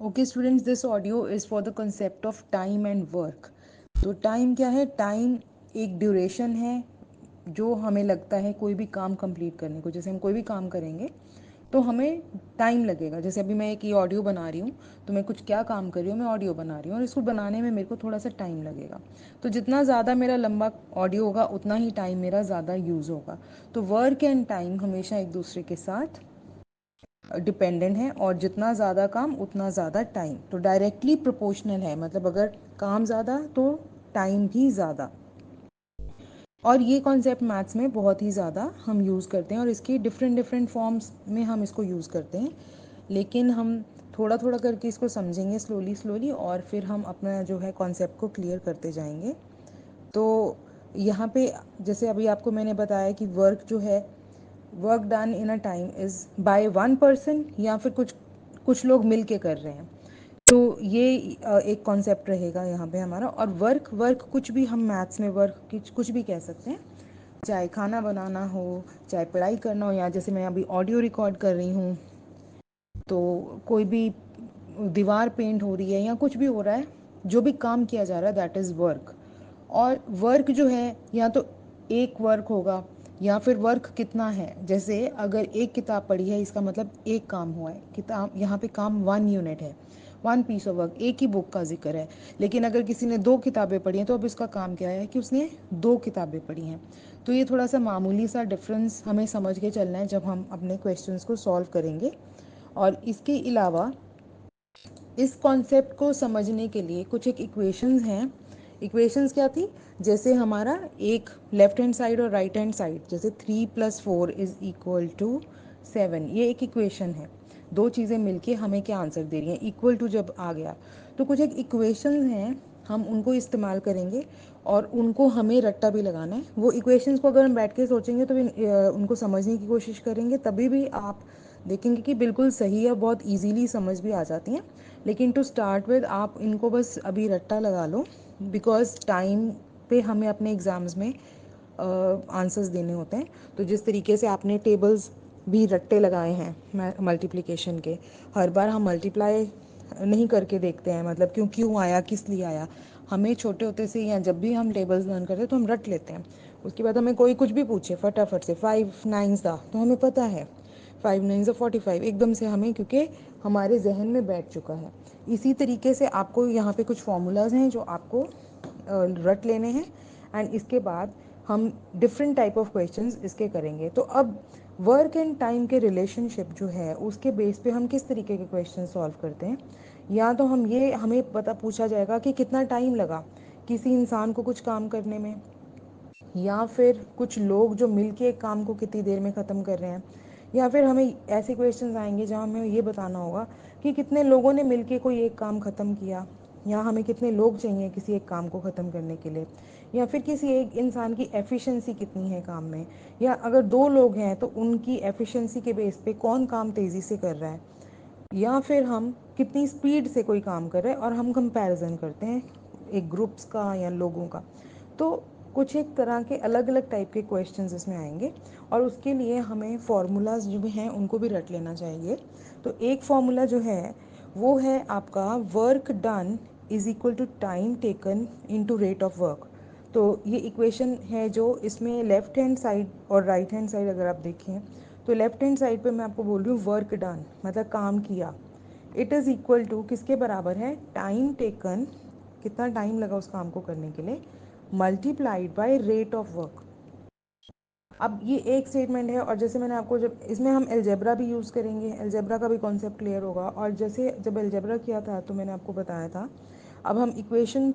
Okay students, this audio is for the concept of time and work. तो time क्या है? Time एक duration है जो हमें लगता है कोई भी काम कंप्लीट करने को। जैसे हम कोई भी काम करेंगे तो हमें टाइम लगेगा। जैसे अभी मैं एक ये ऑडियो बना रही हूँ, तो मैं कुछ क्या काम कर रही हूँ, मैं ऑडियो बना रही हूँ और इसको बनाने में मेरे को थोड़ा सा टाइम लगेगा। तो जितना ज़्यादा मेरा लंबा ऑडियो होगा उतना ही टाइम मेरा ज़्यादा यूज़ होगा। तो वर्क एंड टाइम हमेशा एक दूसरे के साथ डिपेंडेंट है और जितना ज़्यादा काम उतना ज़्यादा टाइम, तो डायरेक्टली प्रोपोर्शनल है। मतलब अगर काम ज़्यादा तो टाइम भी ज़्यादा। और ये कॉन्सेप्ट मैथ्स में बहुत ही ज़्यादा हम यूज़ करते हैं और इसकी डिफरेंट डिफरेंट फॉर्म्स में हम इसको यूज़ करते हैं। लेकिन हम थोड़ा थोड़ा करके इसको समझेंगे स्लोली स्लोली और फिर हम अपना जो है कॉन्सेप्ट को क्लियर करते जाएंगे। तो यहाँ पे जैसे अभी आपको मैंने बताया कि वर्क जो है, work done in a time is by one person या फिर कुछ कुछ लोग मिल के कर रहे हैं। तो ये एक कॉन्सेप्ट रहेगा यहाँ पे हमारा। और वर्क वर्क कुछ भी हम मैथ्स में वर्क कुछ भी कह सकते हैं, चाहे खाना बनाना हो, चाहे पढ़ाई करना हो, या जैसे मैं अभी ऑडियो रिकॉर्ड कर रही हूँ तो कोई भी दीवार पेंट हो रही है या कुछ भी हो रहा है, जो भी काम किया जा रहा है दैट इज़ वर्क। और वर्क जो है या तो एक वर्क होगा या फिर वर्क कितना है। जैसे अगर एक किताब पढ़ी है इसका मतलब एक काम हुआ है। किताब यहाँ पे काम 1 यूनिट है, 1 पीस ऑफ वर्क, एक ही बुक का जिक्र है। लेकिन अगर किसी ने 2 किताबें पढ़ी हैं तो अब इसका काम क्या है कि उसने 2 किताबें पढ़ी हैं। तो ये थोड़ा सा मामूली सा डिफरेंस हमें समझ के चलना है जब हम अपने क्वेश्चंस को सॉल्व करेंगे। और इसके अलावा इस कॉन्सेप्ट को समझने के लिए कुछ एक इक्वेशंस हैं। इक्वेशंस क्या थी? जैसे हमारा एक लेफ्ट हैंड साइड और राइट हैंड साइड, जैसे 3+4 = 7, ये एक इक्वेशन है। दो चीज़ें मिलके हमें क्या आंसर दे रही हैं, इक्वल टू जब आ गया तो कुछ एक इक्वेशंस हैं, हम उनको इस्तेमाल करेंगे और उनको हमें रट्टा भी लगाना है। वो इक्वेशंस को अगर हम बैठ के सोचेंगे तो उनको समझने की कोशिश करेंगे, तभी भी आप देखेंगे कि बिल्कुल सही है, बहुत इजीली समझ भी आ जाती हैं। लेकिन टू स्टार्ट विद आप इनको बस अभी रट्टा लगा लो, बिकॉज टाइम पे हमें अपने एग्ज़ाम्स में आंसर्स देने होते हैं। तो जिस तरीके से आपने टेबल्स भी रट्टे लगाए हैं मल्टीप्लिकेशन के, हर बार हम मल्टीप्लाई नहीं करके देखते हैं, मतलब क्यों क्यों आया, किस लिए आया। हमें छोटे होते से या जब भी हम टेबल्स लर्न करते हैं तो हम रट लेते हैं। उसके बाद हमें कोई कुछ भी पूछे फटाफट से 5 9 दा, तो हमें पता है 5 9 = 45 एकदम से हमें, क्योंकि हमारे जहन में बैठ चुका है। इसी तरीके से आपको यहाँ पे कुछ फॉर्मूलाज हैं जो आपको रट लेने हैं एंड इसके बाद हम डिफरेंट टाइप ऑफ क्वेश्चंस इसके करेंगे। तो अब वर्क एंड टाइम के रिलेशनशिप जो है उसके बेस पे हम किस तरीके के क्वेश्चन सॉल्व करते हैं। या तो हमें पता पूछा जाएगा कि कितना टाइम लगा किसी इंसान को कुछ काम करने में, या फिर कुछ लोग जो मिलके एक काम को कितनी देर में ख़त्म कर रहे हैं, या फिर हमें ऐसे क्वेश्चंस आएंगे जहाँ हमें ये बताना होगा कि कितने लोगों ने मिलके कोई एक काम ख़त्म किया, या हमें कितने लोग चाहिए किसी एक काम को ख़त्म करने के लिए, या फिर किसी एक इंसान की एफिशिएंसी कितनी है काम में, या अगर 2 लोग हैं तो उनकी एफिशिएंसी के बेस पे कौन काम तेज़ी से कर रहा है, या फिर हम कितनी स्पीड से कोई काम कर रहे हैं और हम कंपैरिजन करते हैं एक ग्रुप्स का या लोगों का। तो कुछ एक तरह के अलग अलग टाइप के क्वेश्चंस इसमें आएंगे और उसके लिए हमें फार्मूलाज जो भी हैं उनको भी रट लेना चाहिए। तो एक फार्मूला जो है वो है आपका work done is equal to time taken into rate of work. तो ये इक्वेशन है जो इसमें लेफ्ट हैंड साइड और राइट हैंड साइड अगर आप देखें तो लेफ्ट हैंड साइड पे मैं आपको बोल रही हूँ वर्क डन मतलब काम किया, इट इज़ इक्वल टू किसके बराबर है, टाइम टेकन, कितना टाइम लगा उस काम को करने के लिए, multiplied by rate of work. अब ये एक स्टेटमेंट है और जैसे मैंने आपको, जब इसमें हम एलजेब्रा भी यूज़ करेंगे, एलजेब्रा का भी कॉन्सेप्ट क्लियर होगा। और जैसे जब एलजेब्रा किया था तो मैंने आपको बताया था, अब हम इक्वेशन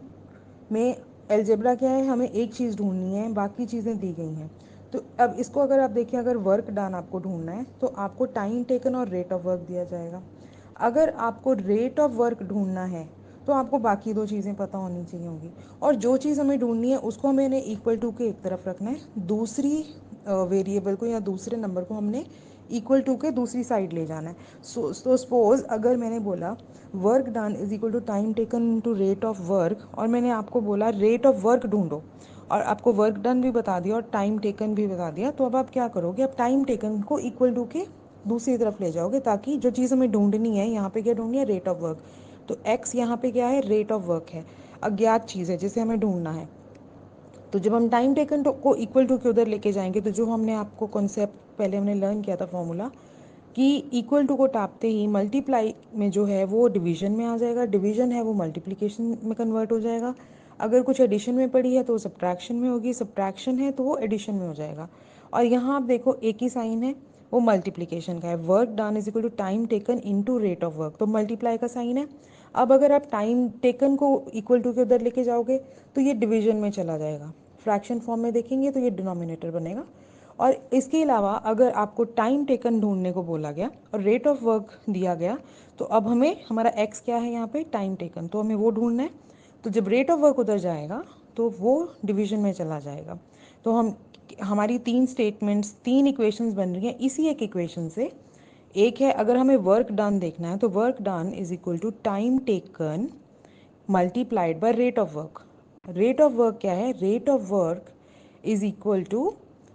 में एलजेब्रा क्या है, हमें एक चीज़ ढूंढनी है, बाकी चीज़ें दी गई हैं। तो अब इसको अगर आप देखें, अगर वर्क डन आपको ढूंढना है तो आपको टाइम टेकन और रेट ऑफ वर्क दिया जाएगा। अगर आपको रेट ऑफ वर्क ढूंढना है तो आपको बाकी 2 चीज़ें पता होनी चाहिए होंगी, और जो चीज़ हमें ढूंढनी है उसको हमें इक्वल टू के एक तरफ रखना है, दूसरी वेरिएबल को या दूसरे नंबर को हमने इक्वल टू के दूसरी साइड ले जाना है। सो सपोज अगर मैंने बोला work done is equal to time taken to rate of work, और मैंने आपको बोला रेट ऑफ वर्क ढूंढो, और आपको वर्क डन भी बता दिया और टाइम टेकन भी बता दिया, तो अब आप क्या करोगे, अब टाइम टेकन को इक्वल टू के दूसरी तरफ ले जाओगे, ताकि जो चीज़ हमें ढूंढनी है, यहाँ पे क्या ढूंढनी है, रेट ऑफ वर्क। तो एक्स यहाँ पे क्या है, रेट ऑफ वर्क है, अज्ञात चीज़ है जिसे हमें ढूंढना है। तो जब हम टाइम टेकन को इक्वल टू के उधर लेके जाएंगे, तो जो हमने आपको कॉन्सेप्ट पहले हमने लर्न किया था फॉर्मूला, कि इक्वल टू को टापते ही मल्टीप्लाई में जो है वो डिवीजन में आ जाएगा, डिवीजन है वो मल्टीप्लिकेशन में कन्वर्ट हो जाएगा, अगर कुछ एडिशन में पड़ी है तो वो सब्ट्रैक्शन में होगी, सब्ट्रैक्शन है तो वो एडिशन में हो जाएगा। और यहाँ आप देखो एक ही साइन है, वो मल्टीप्लिकेशन का है, work done is equal to time taken into rate of work, तो मल्टीप्लाई का साइन है। अब अगर आप टाइम टेकन को इक्वल टू के उधर लेके जाओगे तो ये डिवीजन में चला जाएगा, फ्रैक्शन फॉर्म में देखेंगे तो ये डिनोमिनेटर बनेगा। और इसके अलावा अगर आपको टाइम टेकन ढूंढने को बोला गया और रेट ऑफ वर्क दिया गया, तो अब हमें हमारा एक्स क्या है यहाँ पे, टाइम टेकन, तो हमें वो ढूंढना है। तो जब रेट ऑफ वर्क उधर जाएगा तो वो डिवीजन में चला जाएगा। तो हमारी तीन स्टेटमेंट्स, तीन इक्वेशंस बन रही हैं इसी एक इक्वेशन से। एक है, अगर हमें वर्क डन देखना है तो work done is equal to time taken multiplied by rate of work. Rate of work क्या है, rate of work is equal to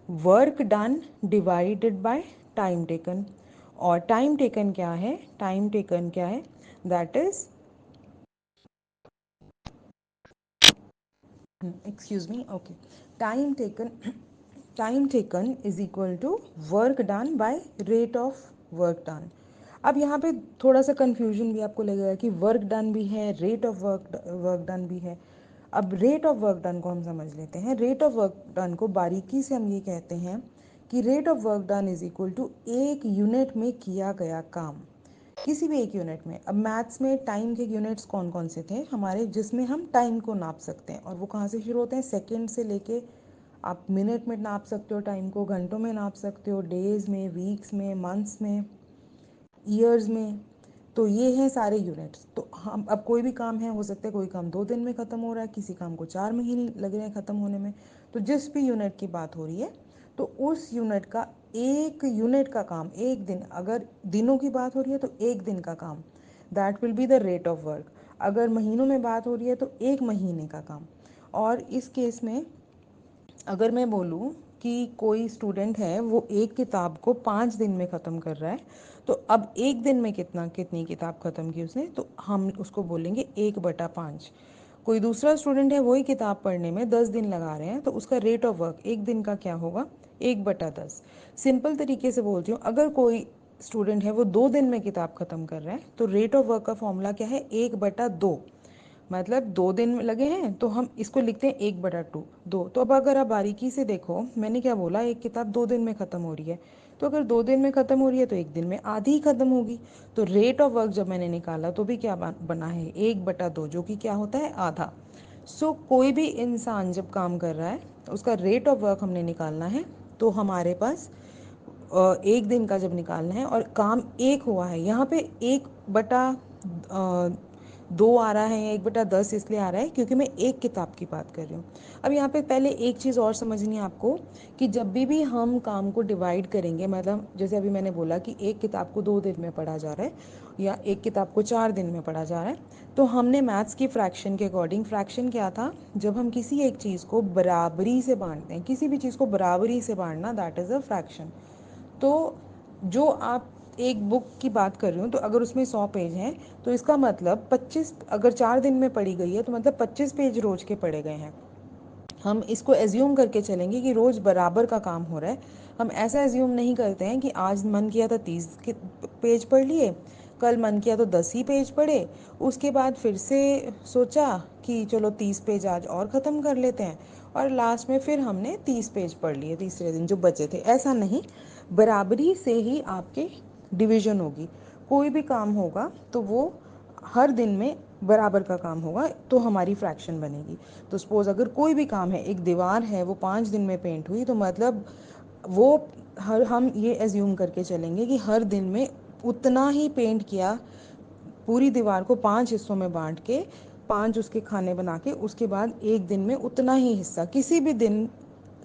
work done divided by time taken. और टाइम टेकन क्या है, time taken क्या है, that is, excuse me, okay, time taken is equal to work done by rate of work done. अब यहाँ पे थोड़ा सा कन्फ्यूजन भी आपको लगेगा कि वर्क डन भी है, रेट ऑफ वर्क डन भी है। अब रेट ऑफ वर्क डन को हम समझ लेते हैं। रेट ऑफ वर्क डन को बारीकी से हम ये कहते हैं कि rate of work done is equal to एक यूनिट में किया गया काम, किसी भी एक यूनिट में। अब मैथ्स में टाइम के यूनिट्स कौन कौन से थे हमारे, जिसमें हम टाइम को नाप सकते हैं, और वो कहाँ से शुरू होते हैं, सेकंड से लेके आप मिनट में नाप सकते हो टाइम को, घंटों में नाप सकते हो, डेज में, वीक्स में, मंथ्स में, ईयर्स में। तो ये हैं सारे यूनिट्स। तो हम अब कोई भी काम है, हो सकता है कोई काम 2 दिन में ख़त्म हो रहा है, किसी काम को 4 महीने लग रहे हैं ख़त्म होने में। तो जिस भी यूनिट की बात हो रही है, तो उस यूनिट का, एक यूनिट का काम, एक दिन, अगर दिनों की बात हो रही है तो एक दिन का काम, that will be the rate of work. अगर महीनों में बात हो रही है तो एक महीने का काम। और इस केस में अगर मैं बोलूँ कि कोई स्टूडेंट है वो एक किताब को 5 दिन में ख़त्म कर रहा है, तो अब एक दिन में कितनी किताब ख़त्म की उसने, तो हम उसको बोलेंगे 1/5। कोई दूसरा स्टूडेंट है वही किताब पढ़ने में 10 दिन लगा रहे हैं, तो उसका रेट ऑफ वर्क एक दिन का क्या होगा, 1/10। सिंपल तरीके से बोलती हूँ, अगर कोई स्टूडेंट है वो 2 दिन में किताब ख़त्म कर रहा है, तो रेट ऑफ वर्क का फॉर्मूला क्या है, 1/2। मतलब 2 दिन लगे हैं तो हम इसको लिखते हैं 1/2, 2। तो अब अगर आप बारीकी से देखो, मैंने क्या बोला, एक किताब 2 दिन में ख़त्म हो रही है, तो अगर 2 दिन में ख़त्म हो रही है तो एक दिन में आधी ही ख़त्म होगी। तो रेट ऑफ वर्क जब मैंने निकाला तो भी क्या बना है, 1/2, जो कि क्या होता है, आधा। कोई भी इंसान जब काम कर रहा है, उसका रेट ऑफ वर्क हमने निकालना है, तो हमारे पास एक दिन का जब निकालना है और काम एक हुआ है, यहाँ पे 1/2 आ रहा है, या 1/10 इसलिए आ रहा है क्योंकि मैं एक किताब की बात कर रही हूँ। अब यहाँ पे पहले एक चीज़ और समझनी है आपको, कि जब भी हम काम को डिवाइड करेंगे, मतलब जैसे अभी मैंने बोला कि एक किताब को 2 दिन में पढ़ा जा रहा है, या एक किताब को 4 दिन में पढ़ा जा रहा है, तो हमने मैथ्स की फ्रैक्शन के अकॉर्डिंग, फ्रैक्शन क्या था, जब हम किसी एक चीज़ को बराबरी से बांटते हैं, किसी भी चीज़ को बराबरी से बांटना, दैट इज़ अ फ्रैक्शन। तो जो आप एक बुक की बात कर रही हूँ, तो अगर उसमें 100 पेज हैं, तो इसका मतलब 25, अगर 4 दिन में पढ़ी गई है तो मतलब 25 पेज रोज के पढ़े गए हैं। हम इसको एज्यूम करके चलेंगे कि रोज़ बराबर का काम हो रहा है। हम ऐसा एज्यूम नहीं करते हैं कि आज मन किया था 30 पेज पढ़ लिए, कल मन किया तो 10 ही पेज पढ़े, उसके बाद फिर से सोचा कि चलो 30 पेज आज और ख़त्म कर लेते हैं, और लास्ट में फिर हमने 30 पेज पढ़ लिए तीसरे दिन जो बचे थे। ऐसा नहीं, बराबरी से ही आपके डिवीज़न होगी। कोई भी काम होगा तो वो हर दिन में बराबर का काम होगा, तो हमारी फ्रैक्शन बनेगी। तो सपोज़ अगर कोई भी काम है, एक दीवार है वो 5 दिन में पेंट हुई, तो मतलब वो हम ये एज्यूम करके चलेंगे कि हर दिन में उतना ही पेंट किया, पूरी दीवार को 5 हिस्सों में बांट के, 5 उसके खाने बना के, उसके बाद एक दिन में उतना ही हिस्सा, किसी भी दिन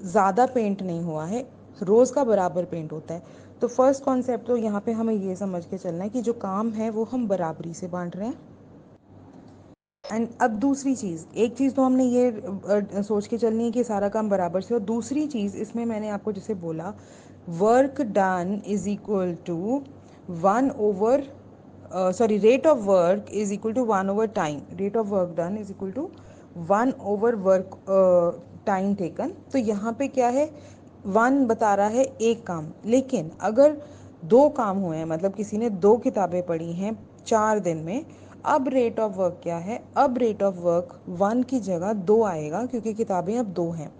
ज़्यादा पेंट नहीं हुआ है, रोज़ का बराबर पेंट होता है। तो फर्स्ट कॉन्सेप्ट तो यहाँ पे हमें ये समझ के चलना है कि जो काम है वो हम बराबरी से बांट रहे हैं। एंड अब दूसरी चीज़, एक चीज़ तो हमने ये सोच के चलनी है कि सारा काम बराबर से, और दूसरी चीज़ इसमें मैंने आपको जैसे बोला work done is equal to 1/, sorry, rate of work is equal to 1/टाइम, rate of work done is equal to 1/वर्क टाइम टेकन। तो यहाँ पे क्या है, 1 बता रहा है एक काम, लेकिन अगर 2 काम हुए हैं, मतलब किसी ने 2 किताबें पढ़ी हैं 4 दिन में, अब रेट ऑफ वर्क क्या है, अब रेट ऑफ वर्क 1 की जगह 2 आएगा, क्योंकि किताबें अब 2 हैं।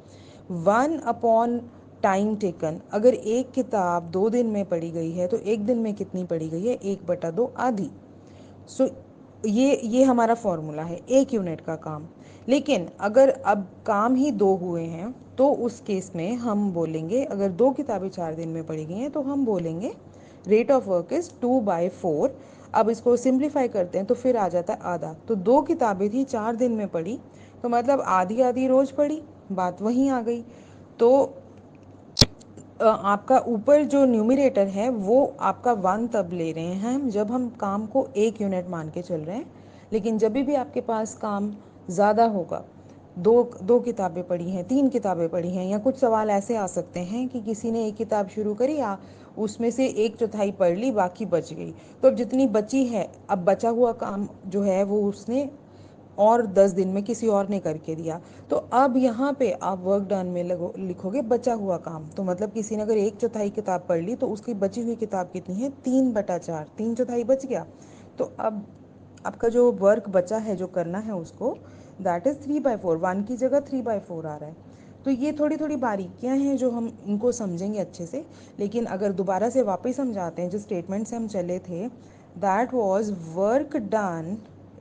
1 टाइम टेकन, अगर एक किताब 2 दिन में पढ़ी गई है तो एक दिन में कितनी पढ़ी गई है, 1/2, आधी। सो ये हमारा फॉर्मूला है 1 यूनिट का काम। लेकिन अगर अब काम ही 2 हुए हैं तो उस केस में हम बोलेंगे, अगर 2 किताबें 4 दिन में पढ़ी गई हैं तो हम बोलेंगे रेट ऑफ वर्क इज़ 2/4। अब इसको सिंप्लीफाई करते हैं तो फिर आ जाता है आधा। तो 2 किताबें थी 4 दिन में पढ़ी, तो मतलब आधी आधी रोज़ पढ़ी, बात वहीं आ गई। तो आपका ऊपर जो न्यूमरेटर है वो आपका 1 तब ले रहे हैं हम जब हम काम को 1 यूनिट मान के चल रहे हैं। लेकिन जब भी आपके पास काम ज़्यादा होगा, दो किताबें पढ़ी हैं, 3 किताबें पढ़ी हैं, या कुछ सवाल ऐसे आ सकते हैं कि किसी ने एक किताब शुरू करी, या उसमें से 1/4 पढ़ ली, बाकी बच गई। तो अब जितनी बची है, अब बचा हुआ काम जो है वो उसने और 10 दिन में किसी और ने करके दिया। तो अब यहाँ पे आप वर्क डन में लिखोगे बचा हुआ काम। तो मतलब किसी ने अगर 1/4 किताब पढ़ ली तो उसकी बची हुई किताब कितनी है, 3/4, 3/4 बच गया। तो अब आपका जो वर्क बचा है जो करना है उसको, दैट इज़ 3/4, 1 की जगह 3/4 आ रहा है। तो ये थोड़ी थोड़ी बारीकियां हैं जो हम इनको समझेंगे अच्छे से। लेकिन अगर दोबारा से वापस समझाते हैं, जिस स्टेटमेंट से हम चले थे, that was work done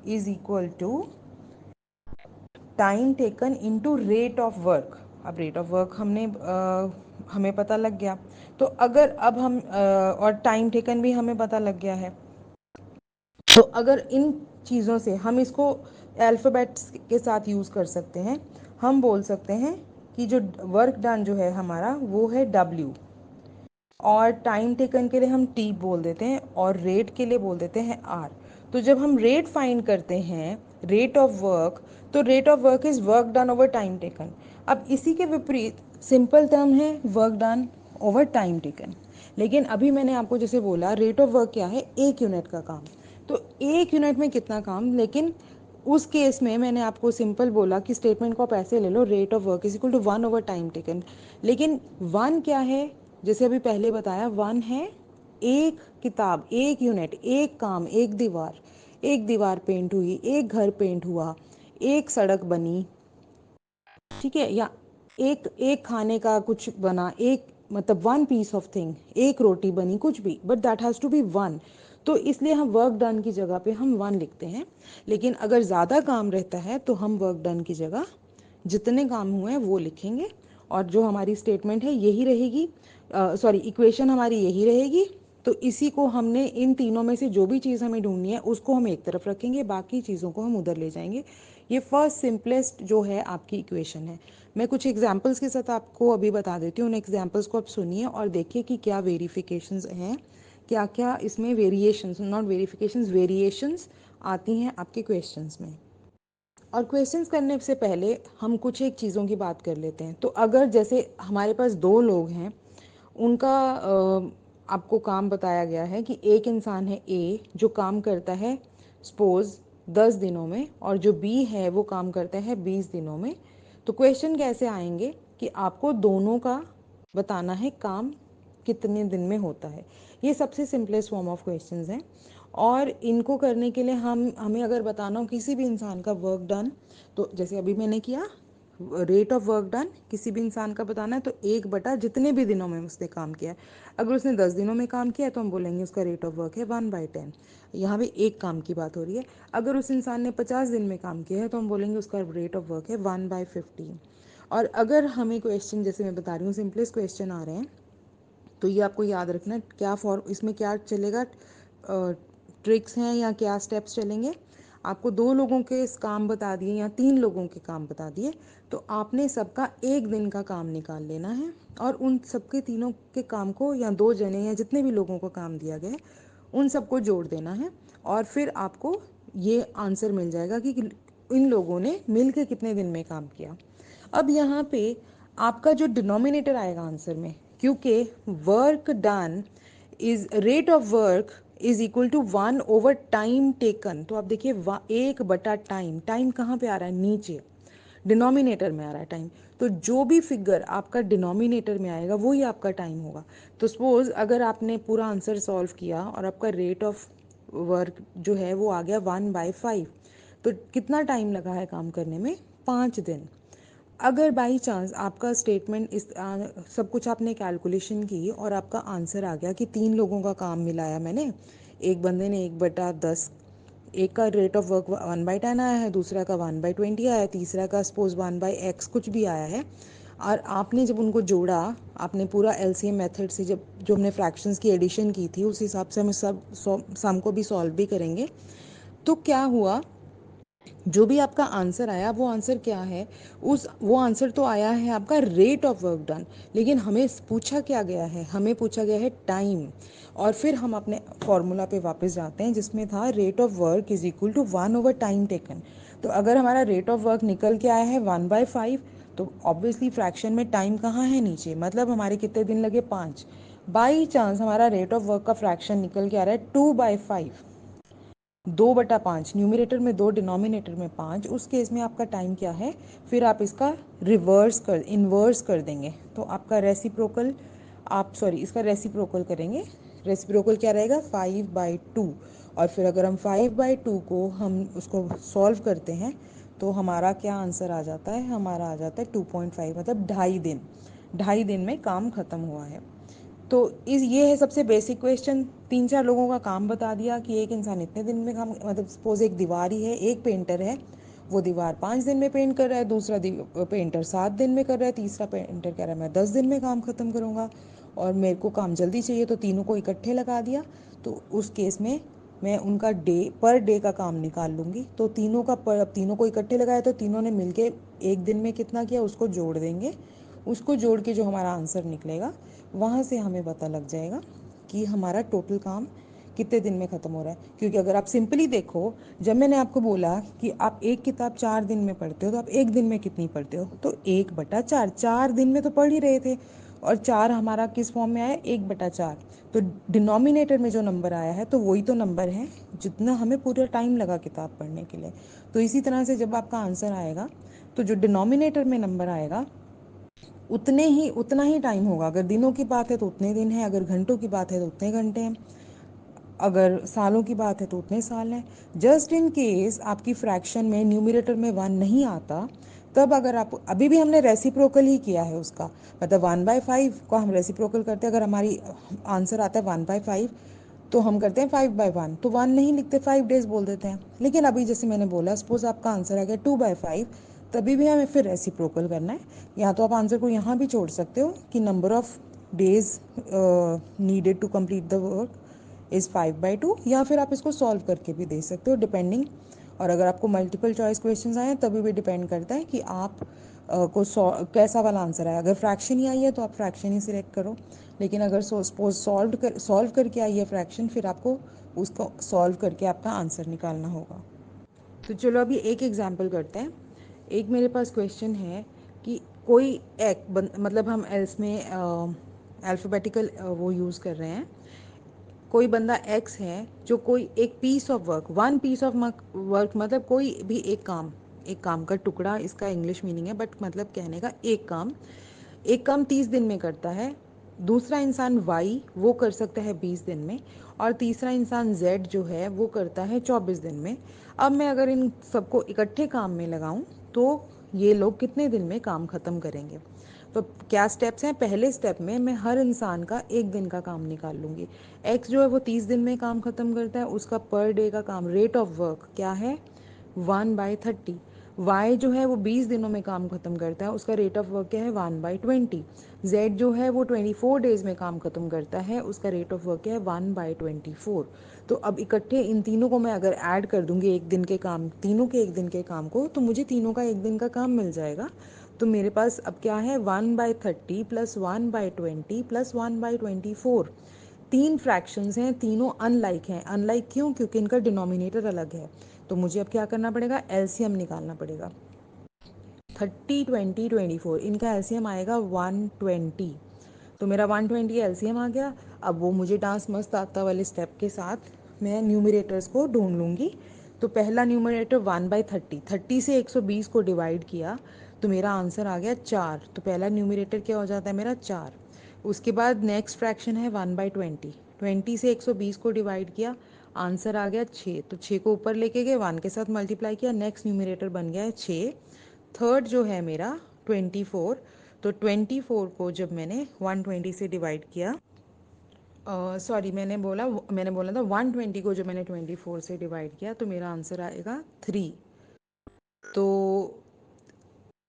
is equal to time taken into rate of work. अब रेट ऑफ वर्क हमें पता लग गया। तो अगर अब हम और टाइम टेकन भी हमें पता लग गया है। तो अगर इन चीज़ों से हम इसको अल्फ़ाबेट्स के साथ यूज़ कर सकते हैं, हम बोल सकते हैं कि जो वर्क डन जो है हमारा वो है W, और टाइम टेकन के लिए हम T बोल देते हैं, और रेट के लिए बोल देते हैं R। तो जब हम रेट फाइंड करते हैं, रेट ऑफ वर्क, तो rate of work is work done over time taken. अब इसी के विपरीत सिंपल टर्म है work done over time taken. लेकिन अभी मैंने आपको जैसे बोला, रेट ऑफ वर्क क्या है, 1 यूनिट का काम। तो 1 यूनिट में कितना काम, लेकिन उस केस में मैंने आपको सिंपल बोला कि स्टेटमेंट को आप ऐसे ले लो, rate of work is equal to 1 over time taken. लेकिन 1 क्या है, जैसे अभी पहले बताया, 1 है एक किताब, 1 यूनिट, एक काम, एक दीवार पेंट हुई, एक घर पेंट हुआ, एक सड़क बनी, ठीक है, या एक एक खाने का कुछ बना, एक मतलब 1 पीस ऑफ थिंग, एक रोटी बनी, कुछ भी, but that has to be 1। तो इसलिए हम वर्क डन की जगह पे हम 1 लिखते हैं। लेकिन अगर ज़्यादा काम रहता है तो हम वर्क डन की जगह जितने काम हुए हैं वो लिखेंगे, और जो हमारी स्टेटमेंट है यही रहेगी, सॉरी, इक्वेशन हमारी यही रहेगी। तो इसी को हमने, इन तीनों में से जो भी चीज़ हमें ढूंढनी है उसको हम एक तरफ रखेंगे, बाकी चीज़ों को हम उधर ले जाएंगे। ये फर्स्ट सिंपलेस्ट जो है आपकी इक्वेशन है। मैं कुछ एग्जांपल्स के साथ आपको अभी बता देती हूँ, उन एग्जांपल्स को आप सुनिए और देखिए कि क्या वेरिफिकेशंस हैं, क्या क्या इसमें वेरिएशंस, नॉट वेरिफिकेशंस, वेरिएशंस आती हैं आपके क्वेश्चंस में। और क्वेश्चंस करने से पहले हम कुछ एक चीज़ों की बात कर लेते हैं। तो अगर जैसे हमारे पास 2 लोग हैं, उनका आपको काम बताया गया है कि एक इंसान है ए जो काम करता है सपोज 10 दिनों में, और जो बी है वो काम करता है 20 दिनों में। तो क्वेश्चन कैसे आएंगे कि आपको दोनों का बताना है काम कितने दिन में होता है। ये सबसे सिंपलेस्ट फॉर्म ऑफ क्वेश्चंस हैं। और इनको करने के लिए हमें अगर बताना हो किसी भी इंसान का वर्क डन, तो जैसे अभी मैंने किया, रेट ऑफ वर्क डन किसी भी इंसान का बताना है तो 1 जितने भी दिनों में उसने काम किया है। अगर उसने 10 दिनों में काम किया है तो हम बोलेंगे उसका रेट ऑफ वर्क है 1/10। यहाँ भी एक काम की बात हो रही है। अगर उस इंसान ने 50 दिन में काम किया है तो हम बोलेंगे उसका रेट ऑफ वर्क है 1/15। और अगर हमें क्वेश्चन, जैसे मैं बता रही हूँ, सिंपलेस्ट क्वेश्चन आ रहे हैं, तो ये आपको याद रखना क्या इसमें क्या चलेगा, ट्रिक्स हैं या क्या स्टेप्स चलेंगे। आपको 2 लोगों के इस काम बता दिए या 3 लोगों के काम बता दिए, तो आपने सबका 1 दिन का काम निकाल लेना है, और उन सबके तीनों के काम को, या 2 जने या जितने भी लोगों को काम दिया गया है उन सबको जोड़ देना है, और फिर आपको ये आंसर मिल जाएगा कि इन लोगों ने मिल के कितने दिन में काम किया। अब यहाँ पे आपका जो डिनोमिनेटर आएगा आंसर में, क्योंकि work done is rate of work is equal to 1 over time taken. तो आप देखिए 1/टाइम, टाइम कहाँ पे आ रहा है, नीचे डिनोमिनेटर में आ रहा है टाइम। तो जो भी फिगर आपका डिनोमिनेटर में आएगा वही आपका टाइम होगा। तो सपोज अगर आपने पूरा आंसर सॉल्व किया और आपका रेट ऑफ वर्क जो है वो आ गया 1/5, तो कितना टाइम लगा है काम करने में, 5 दिन। अगर बाई चांस आपका स्टेटमेंट सब कुछ आपने कैलकुलेशन की और आपका आंसर आ गया कि 3 लोगों का काम मिलाया मैंने, एक बंदे ने 1/10, एक का रेट ऑफ वर्क 1/10 आया है, दूसरा का 1/20 आया है, तीसरा का सपोज 1/x कुछ भी आया है, और आपने जब उनको जोड़ा, आपने पूरा एलसीएम मेथड से जब जो हमने फ्रैक्शंस की एडिशन की थी उस हिसाब से हम सब सम को भी सॉल्व भी करेंगे। तो क्या हुआ, जो भी आपका आंसर आया वो आंसर क्या है, वो आंसर तो आया है आपका रेट ऑफ वर्क डन, लेकिन हमें पूछा क्या गया है, हमें पूछा गया है टाइम। और फिर हम अपने फॉर्मूला पे वापस जाते हैं जिसमें था rate of work is equal to 1/टाइम टेकन। तो अगर हमारा रेट ऑफ वर्क निकल के आया है 1/5, तो ऑब्वियसली फ्रैक्शन में टाइम कहाँ है, नीचे, मतलब हमारे कितने दिन लगे, 5। बाई चांस हमारा रेट ऑफ वर्क का फ्रैक्शन निकल के आ रहा है 2/5, 2/5, न्यूमरेटर में 2, डिनोमिनेटर में 5, उस केस में आपका टाइम क्या है, फिर आप इसका इन्वर्स कर देंगे। तो आपका रेसिप्रोकल, इसका रेसिप्रोकल करेंगे। रेसिप्रोकल क्या रहेगा, 5/2। और फिर अगर हम 5/2 को हम उसको सॉल्व करते हैं तो हमारा क्या आंसर आ जाता है, हमारा आ जाता है 2.5, मतलब 2.5 दिन, 2.5 दिन में काम ख़त्म हुआ है। तो ये है सबसे बेसिक क्वेश्चन। 3-4 लोगों का काम बता दिया कि एक इंसान इतने दिन में काम, मतलब सपोज एक दीवार ही है, एक पेंटर है, वो दीवार 5 दिन में पेंट कर रहा है, दूसरा पेंटर 7 दिन में कर रहा है, तीसरा पेंटर कह रहा है मैं 10 दिन में काम ख़त्म करूँगा और मेरे को काम जल्दी चाहिए, तो तीनों को इकट्ठे लगा दिया। तो उस केस में मैं उनका पर डे का काम निकाल लूँगी। तो तीनों को इकट्ठे लगाया तो तीनों ने मिलके एक दिन में कितना किया उसको जोड़ देंगे। उसको जोड़ के जो हमारा आंसर निकलेगा वहाँ से हमें पता लग जाएगा कि हमारा टोटल काम कितने दिन में ख़त्म हो रहा है। क्योंकि अगर आप सिंपली देखो, जब मैंने आपको बोला कि आप एक किताब 4 दिन में पढ़ते हो तो आप एक दिन में कितनी पढ़ते हो, तो 1/4, 4 दिन में तो पढ़ ही रहे थे। और 4 हमारा किस फॉर्म में आया, 1/4। तो डिनोमिनेटर में जो नंबर आया है तो वही तो नंबर है जितना हमें पूरा टाइम लगा किताब पढ़ने के लिए। तो इसी तरह से जब आपका आंसर आएगा तो जो डिनोमिनेटर में नंबर आएगा उतना ही टाइम होगा। अगर दिनों की बात है तो उतने दिन है, अगर घंटों की बात है तो उतने घंटे हैं, अगर सालों की बात है तो उतने साल हैं। जस्ट इन केस आपकी फ्रैक्शन में न्यूमरेटर में 1 नहीं आता, तब अगर आप, अभी भी हमने रेसिप्रोकल ही किया है उसका, मतलब 1/5 को हम रेसिप्रोकल करते हैं। अगर हमारी आंसर आता है 1/5 तो हम करते हैं 5/1, तो 1 नहीं लिखते, 5 डेज बोल देते हैं। लेकिन अभी जैसे मैंने बोला, सपोज आपका आंसर आ गया 2/5, तभी भी हमें फिर रेसिप्रोकल करना है। या तो आप आंसर को यहाँ भी छोड़ सकते हो कि number of days needed to complete the work is 5/2, या फिर आप इसको सॉल्व करके भी दे सकते हो, डिपेंडिंग। और अगर आपको मल्टीपल चॉइस क्वेश्चन आए तभी भी डिपेंड करता है कि आप कैसा वाला आंसर आया। अगर फ्रैक्शन ही आई है तो आप फ्रैक्शन ही सिलेक्ट करो, लेकिन अगर सपोज सॉल्व करके आई है फ्रैक्शन, फिर आपको उसको सॉल्व करके आपका आंसर निकालना होगा। तो चलो अभी एक एग्जांपल करते हैं। एक मेरे पास क्वेश्चन है कि कोई मतलब हम इसमें अल्फ़ाबेटिकल वो यूज़ कर रहे हैं। कोई बंदा एक्स है जो कोई एक piece of work, 1 piece of work, मतलब कोई भी एक काम का टुकड़ा, इसका इंग्लिश मीनिंग है, बट मतलब कहने का एक काम 30 दिन में करता है। दूसरा इंसान वाई वो कर सकता है 20 दिन में, और तीसरा इंसान जेड जो है वो करता है 24 दिन में। अब मैं अगर इन सबको इकट्ठे काम में लगाऊं तो ये लोग कितने दिन में काम ख़त्म करेंगे। तो क्या स्टेप्स हैं, पहले स्टेप में मैं हर इंसान का एक दिन का काम निकाल लूँगी। एक्स जो है वो 30 दिन में काम ख़त्म करता है, उसका पर डे का काम, रेट ऑफ वर्क क्या है, 1/30। वाई जो है वो 20 दिनों में काम ख़त्म करता है, उसका रेट ऑफ वर्क क्या है, 1/20। जेड जो है वो 24 डेज़ में काम ख़त्म करता है, उसका रेट ऑफ वर्क क्या है, 1/24। तो अब इकट्ठे इन तीनों को मैं अगर ऐड कर दूंगी एक दिन के काम, तीनों के एक दिन के काम को, तो मुझे तीनों का एक दिन का काम मिल जाएगा। तो मेरे पास अब क्या है, 1/30 प्लस 1/20 प्लस 1/24। तीन फ्रैक्शंस हैं, तीनों अनलाइक हैं। अनलाइक क्यों, क्योंकि इनका डिनोमिनेटर अलग है। तो मुझे अब क्या करना पड़ेगा, एलसीएम निकालना पड़ेगा। 30, 20, 24, इनका एलसीएम आएगा 120। तो मेरा 120 एलसीएम आ गया। अब वो मुझे डांस मस्त आता वाले स्टेप के साथ मैं न्यूमरेटर्स को ढूंढ लूँगी। तो पहला न्यूमरेटर 1/30, 30 से 120 को डिवाइड किया तो मेरा आंसर आ गया 4। तो पहला न्यूमरेटर क्या हो जाता है मेरा 4। उसके बाद नेक्स्ट फ्रैक्शन है 1/20, 20 से 120 को डिवाइड किया, आंसर आ गया 6। तो 6 को ऊपर लेके गए, 1 के साथ मल्टीप्लाई किया, नेक्स्ट न्यूमरेटर बन गया है 6। थर्ड जो है मेरा 24। तो 24 को जब मैंने 120 से डिवाइड किया, सॉरी मैंने बोला था 120 को जो मैंने 24 से डिवाइड किया तो मेरा आंसर आएगा 3। तो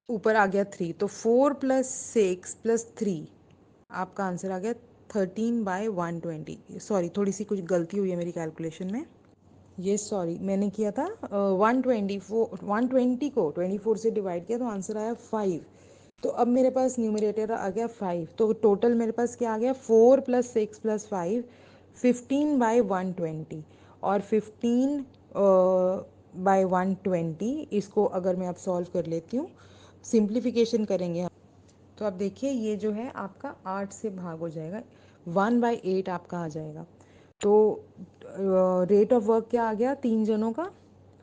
ऊपर आ गया 3, तो 4 + 6 + 3 आपका आंसर आ गया 13/120। सॉरी थोड़ी सी कुछ गलती हुई है मेरी कैलकुलेशन में। ये सॉरी मैंने किया था 120 को 24 से डिवाइड किया तो आंसर आया 5। तो अब मेरे पास न्यूमरेटर आ गया 5। तो टोटल मेरे पास क्या आ गया 4 + 6 + 5 15/120। और 15/120 इसको अगर मैं अब सॉल्व कर लेती हूँ, सिंप्लीफिकेशन करेंगे हम, तो आप देखिए ये जो है आपका 8 से भाग हो जाएगा, 1/8 आपका आ जाएगा। तो रेट ऑफ वर्क क्या आ गया 3 जनों का,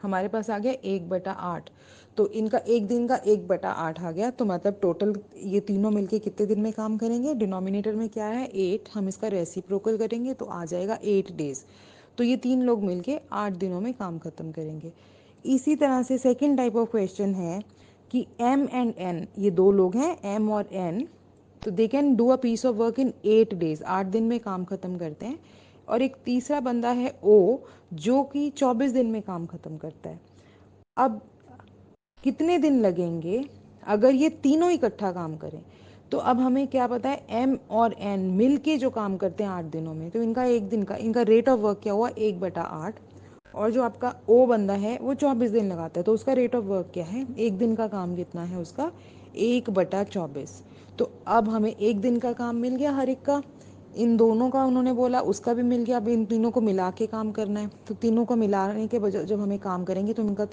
हमारे पास आ गया 1/8। तो इनका एक दिन का 1/8 आ गया। तो मतलब टोटल ये तीनों मिलके कितने दिन में काम करेंगे, डिनोमिनेटर में क्या है 8, हम इसका रेसिप्रोकल करेंगे तो आ जाएगा 8 डेज। तो ये 3 लोग मिलके 8 दिनों में काम ख़त्म करेंगे। इसी तरह से सेकेंड टाइप ऑफ क्वेश्चन है कि M एंड N, ये 2 लोग हैं M और N, तो they can do a piece of work in 8 days, 8 दिन में काम ख़त्म करते हैं। और एक तीसरा बंदा है O जो कि 24 दिन में काम ख़त्म करता है। अब कितने दिन लगेंगे अगर ये तीनों इकट्ठा काम करें, तो अब हमें क्या पता है M और N मिल के जो काम करते हैं 8 दिनों में, तो इनका एक दिन का इनका रेट ऑफ वर्क क्या हुआ 1/8। और जो आपका O बंदा है वो 24 दिन लगाता है, तो उसका रेट ऑफ वर्क क्या है, एक दिन का काम कितना है उसका 1/24। तो अब हमें एक दिन का काम मिल गया हर एक का, इन दोनों का उन्होंने बोला उसका भी मिल गया। अब इन तीनों को मिला के काम करना है, तो तीनों को मिलाने के बजाय जब हमें काम करेंगे तो इनका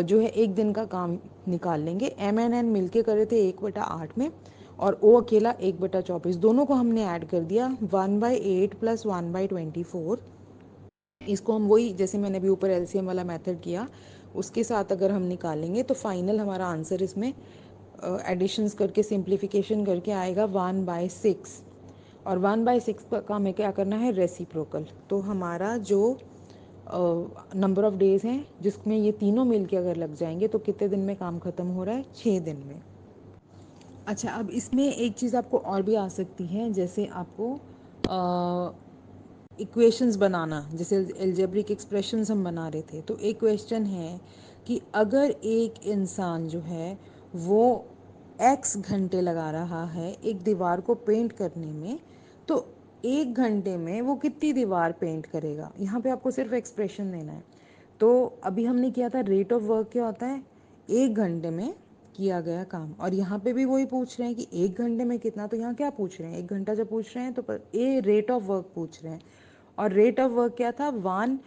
जो है एक दिन का काम निकाल लेंगे। M एंड N मिलके करे थे 1/8 में, और O अकेला 1/24, दोनों को हमने ऐड कर दिया 1/8 + 1/24। इसको हम वही जैसे मैंने अभी ऊपर एलसीएम वाला मेथड किया उसके साथ अगर हम निकालेंगे तो फाइनल हमारा आंसर इसमें एडिशंस करके सिंप्लीफिकेशन करके आएगा 1/6। और 1/6 का हमें क्या करना है रेसिप्रोकल। तो हमारा जो नंबर ऑफ़ डेज़ हैं जिसमें ये तीनों मिलके अगर लग जाएंगे तो कितने दिन में काम ख़त्म हो रहा है 6 दिन में। अच्छा, अब इसमें एक चीज़ आपको और भी आ सकती है, जैसे आपको इक्वेशंस बनाना, जैसे एल्जेब्रिक एक्सप्रेशंस हम बना रहे थे। तो एक क्वेश्चन है कि अगर एक इंसान जो है वो x घंटे लगा रहा है एक दीवार को पेंट करने में, तो 1 घंटे में वो कितनी दीवार पेंट करेगा। यहाँ पे आपको सिर्फ एक्सप्रेशन देना है। तो अभी हमने किया था रेट ऑफ वर्क क्या होता है 1 घंटे में किया गया काम, और यहाँ पे भी वही पूछ रहे हैं कि 1 घंटे में कितना। तो यहाँ क्या पूछ रहे हैं 1 घंटा जब पूछ रहे हैं तो ए रेट ऑफ वर्क पूछ रहे हैं, और रेट ऑफ वर्क क्या था 1,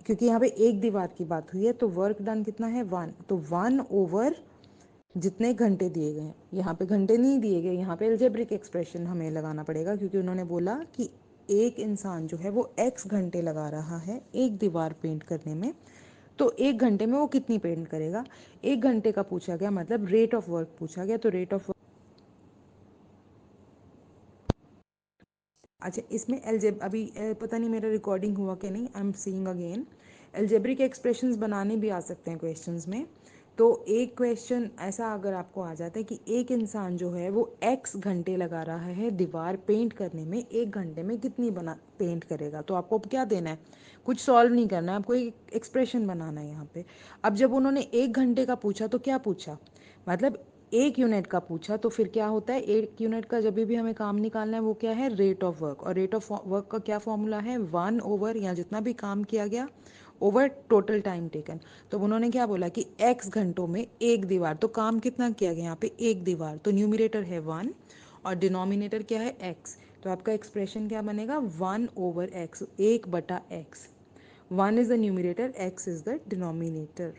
क्योंकि यहाँ पे एक दीवार की बात हुई है तो वर्क डन कितना है 1, तो 1/, जितने घंटे दिए गए हैं। यहाँ पे घंटे नहीं दिए गए, यहाँ पे एल्जेब्रिक एक्सप्रेशन हमें लगाना पड़ेगा, क्योंकि उन्होंने बोला कि एक इंसान जो है वो x घंटे लगा रहा है एक दीवार पेंट करने में, तो 1 घंटे में वो कितनी पेंट करेगा। 1 घंटे का पूछा गया, मतलब रेट ऑफ वर्क पूछा गया। तो रेट ऑफ, अच्छा इसमें अभी पता नहीं मेरा रिकॉर्डिंग हुआ कि नहीं, I am seeing again. Algebraic expressions बनाने भी आ सकते हैं क्वेश्चंस में। तो एक क्वेश्चन ऐसा अगर आपको आ जाता है कि एक इंसान जो है वो x घंटे लगा रहा है दीवार पेंट करने में, 1 घंटे में कितनी बना पेंट करेगा, तो आपको क्या देना है, कुछ सॉल्व नहीं करना है, आपको एक एक्सप्रेशन बनाना है यहाँ पे। अब जब उन्होंने 1 घंटे का पूछा तो क्या पूछा, मतलब 1 यूनिट का पूछा, तो फिर क्या होता है 1 यूनिट का जब भी हमें काम निकालना है वो क्या है रेट ऑफ वर्क, और रेट ऑफ वर्क का क्या फॉर्मूला है 1/, या जितना भी काम किया गया ओवर टोटल टाइम टेकन। तो उन्होंने क्या बोला कि x घंटों में एक दीवार, तो काम कितना किया गया यहाँ पे एक दीवार, तो न्यूमिनेटर है 1 और डिनोमिनेटर क्या है x। तो आपका एक्सप्रेशन क्या बनेगा 1/x, 1/x। 1 is the numerator, x is the denominator.